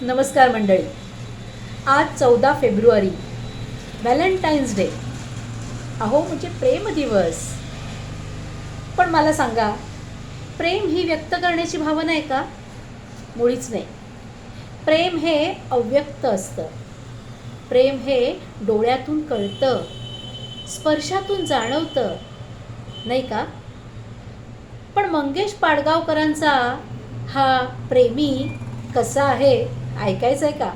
नमस्कार मंडळी. आज 14 फेब्रुवारी, व्हॅलेंटाईन्स डे. अहो म्हणजे प्रेम दिवस. पण मला सांगा, प्रेम ही व्यक्त करण्याची भावना आहे का? मुळीच नाही. प्रेम हे अव्यक्त असतं. प्रेम हे डोळ्यातून कळतं, स्पर्शातून जाणवतं, नाही का? पण मंगेश पाडगावकरांचा हा प्रेमी कसा आहे ऐकायचं आहे का?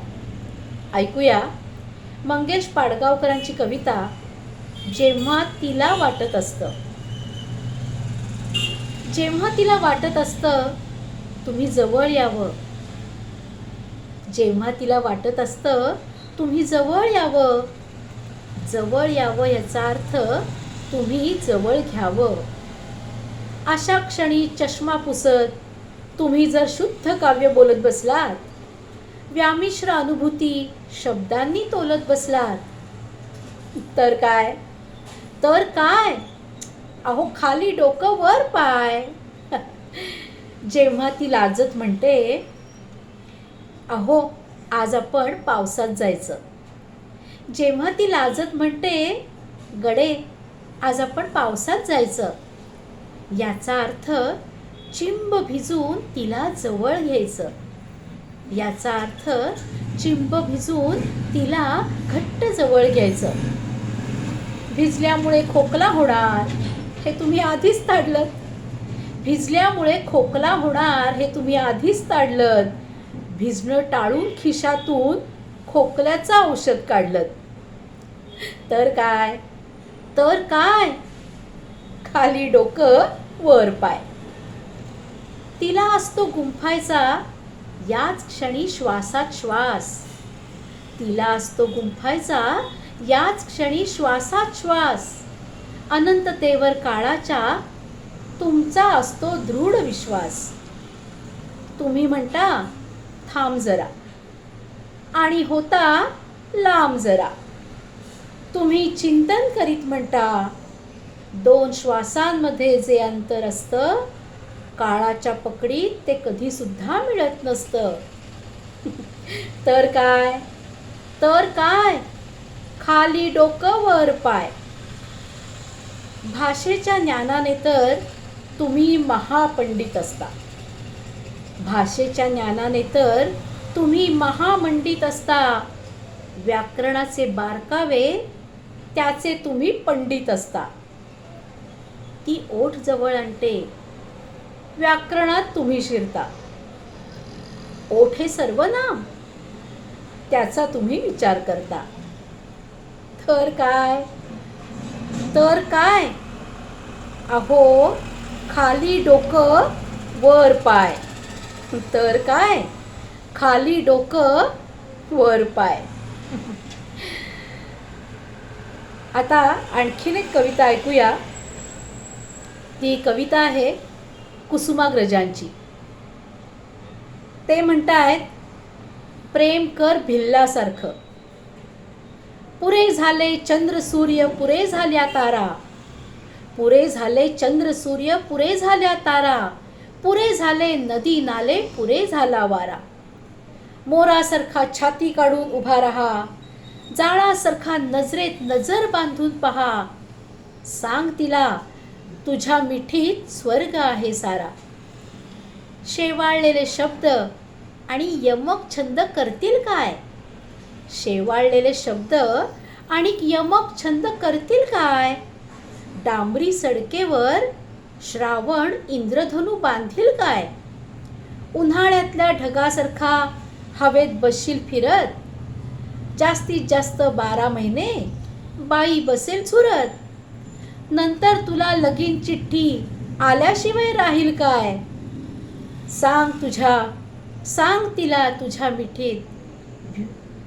ऐकूया मंगेश पाडगावकरांची कविता, जेव्हा तिला वाटत असतं. जेव्हा तिला वाटत असतं तुम्ही जवळ यावं. जेव्हा तिला वाटत असतं तुम्ही जवळ यावं. जवळ यावं याचा अर्थ तुम्ही जवळ घ्यावं. अशा क्षणी चष्मा पुसत तुम्ही जर शुद्ध काव्य बोलत बसलात, व्यामिश्र अनुभूती शब्दांनी तोलत बसलात, तर काय तर काय, अहो खाली डोकं वर पाय. जेव्हा ती लाजत म्हणते, अहो आज आपण पावसात जायचं. जेव्हा ती लाजत म्हणते, गडे आज आपण पावसात जायचं, याचा अर्थ चिंब भिजून तिला जवळ घ्यायचं. याचा अर्थ चिंब भिजून तिला घट्ट जवळ घ्यायचं. भिजल्यामुळे खोकला होणार हे तुम्ही आधीच ताडलत. भिजल्यामुळे खोकला होणार हे तुम्ही आधीच ताडलत. भिजणं टाळून खिशातून खोकल्याचं औषध काढलत. तर काय तर काय, खाली डोकं वर पाय. तिला असतो गुंफायचा याच क्षणी श्वासात श्वास. तिला असतो गुंफायचा याच क्षणी श्वासात श्वास. अनंततेवर काळाच्या तुमचा असतो दृढ विश्वास. तुम्ही म्हणता थांब जरा आणि होता लांब जरा. तुम्ही चिंतन करीत म्हणता, दोन श्वासांमध्ये जे अंतर असतं काळाच्या पकडीत ते कधी सुद्धा मिळत नसतं. तर काय तर काय, खाली डोकं वर पाय. भाषेच्या ज्ञानाने तर तुम्ही महापंडित असता. भाषेच्या ज्ञानाने तर तुम्ही महामंडित असता. व्याकरणाचे बारकावे त्याचे तुम्ही पंडित असता. ती ओठ जवळ आणते, व्याकरणात तुम्ही शिरता. ओठ हे सर्वनाम, त्याचा तुम्ही विचार करता. तर काय तर काय, अहो खाली डोकं वर पाय. तर काय, खाली डोकं वर पाय. आता आणखीन एक कविता ऐकूया. ती कविता आहे कुसुमाग्रजांची. ते म्हणतायत, प्रेम कर भिल्लासारखं. पुरे झाले चंद्र सूर्य, पुरे झाल्या तारा. पुरे झाले चंद्र सूर्य, पुरे झाल्या तारा. पुरे झाले नदी नाले, पुरे झाला वारा. मोरासारखा छाती काढून उभा रहा. जाळासारखा नजरेत नजर बांधून पहा. सांग तिला तुझ्या मिठीत स्वर्ग आहे सारा. शेवाळलेले शब्द आणि यमक छंद करतील काय. शेवाळलेले शब्द आणि यमक छंद करतील काय. डांबरी सडकेवर श्रावण इंद्रधनू बांधील काय. उन्हाळ्यातल्या ढगासारखा हवेत बसशील फिरत. जास्तीत जास्त 12 महिने बाई बसेल झुरत. नंतर तुला लगीन चिठ्ठी आल्याशिवाय राहील काय. सांग तिला तुझ्या मिठीत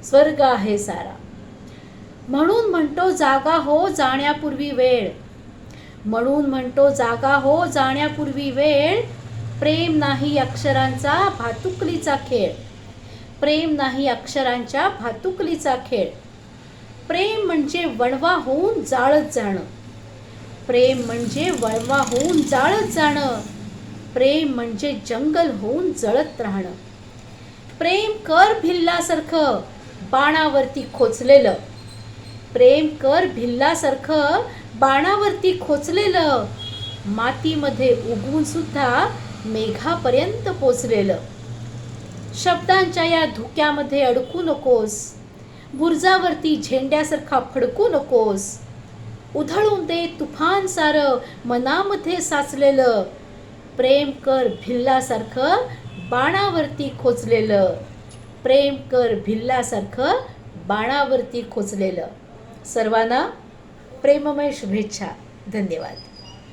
स्वर्ग आहे सारा. म्हणून म्हणतो जागा हो जाण्यापूर्वी वेळ. म्हणून म्हणतो जागा हो जाण्यापूर्वी वेळ. प्रेम नाही अक्षरांचा भातुकलीचा खेळ. प्रेम नाही अक्षरांच्या भातुकलीचा खेळ. प्रेम म्हणजे वणवा होऊन जाळत जाणं. प्रेम म्हणजे वळवा होऊन जाळत जाणं. प्रेम म्हणजे जंगल होऊन जळत राहणं. प्रेम कर भिल्लासारखं बाणावरती खोचलेलं, प्रेम कर भिल्लासारखं बाणावरती खोचलेलं, मातीमध्ये उगवून सुद्धा मेघापर्यंत पोचलेलं. शब्दांच्या या धुक्यामध्ये अडकू नकोस, बुरजावरती झेंड्यासारखा फडकू नकोस. उधळून दे तुफान सारं मनामध्ये साचलेलं, प्रेम कर भिल्लासारखं बाणावरती खोचलेलं, प्रेम कर भिल्लासारखं बाणावरती खोचलेलं. सर्वांना प्रेममय शुभेच्छा. धन्यवाद.